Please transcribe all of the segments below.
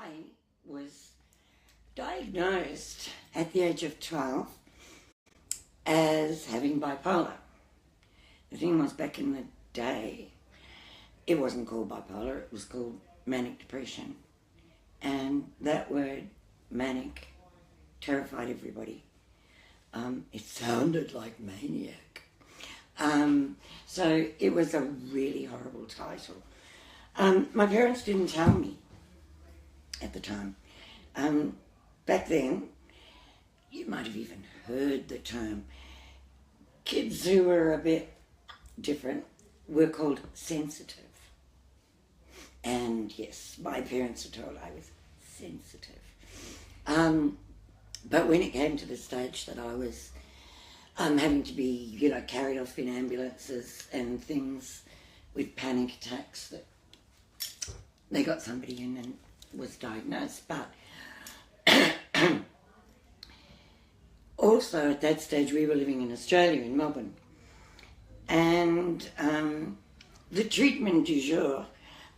I was diagnosed at the age of 12 as having bipolar. The thing was, back in the day, it wasn't called bipolar, it was called manic depression. And that word, manic, terrified everybody. It sounded like maniac. So it was a really horrible title. My parents didn't tell me at the time. Back then, you might have even heard the term. Kids who were a bit different were called sensitive. And yes, my parents were told I was sensitive. But when it came to the stage that I was having to be, carried off in ambulances and things with panic attacks, that they got somebody in and was diagnosed. But also at that stage we were living in Australia, in Melbourne. And the treatment du jour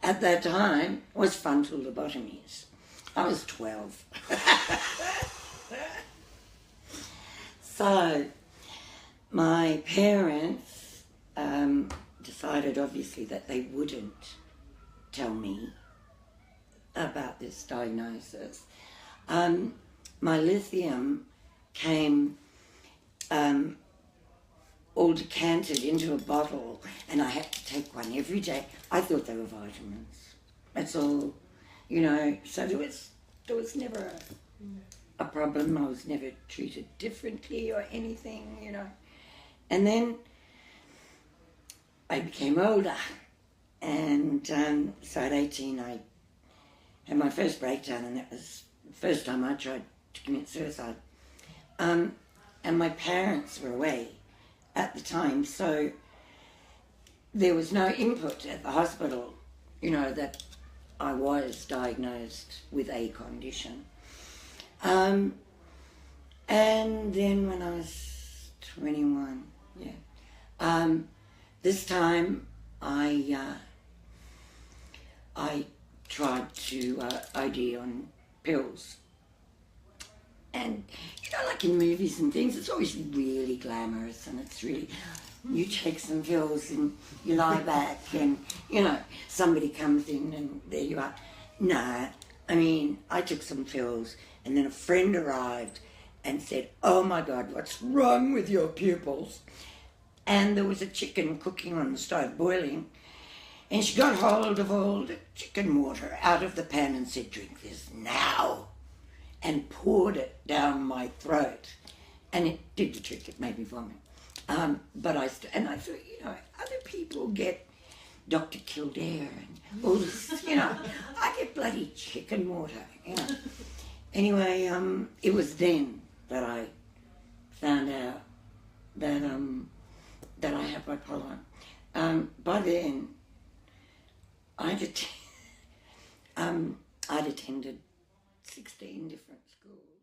at that time was frontal lobotomies. I was 12. So my parents decided, obviously, that they wouldn't tell me about this diagnosis. My lithium came all decanted into a bottle, and I had to take one every day. I thought they were vitamins. That's all, So there was never a problem. I was never treated differently or anything, And then I became older, and so at 18 I had my first breakdown, and that was the first time I tried to commit suicide. And my parents were away at the time, so there was no input at the hospital, that I was diagnosed with a condition. And then when I was 21, this time I tried to OD on pills. And, like in movies and things, it's always really glamorous, and it's really, you take some pills and you lie back and, somebody comes in and there you are. No, I took some pills, and then a friend arrived and said, "Oh my God, what's wrong with your pupils?" And there was a chicken cooking on the stove, boiling, and she got hold of all the chicken water out of the pan and said, "Drink this now," and poured it down my throat. And it did the trick, it made me vomit. But I thought, other people get Dr. Kildare and all this, I get bloody chicken water, Anyway, it was then that I found out that I had bipolar. By then, I'd attended 16 different schools.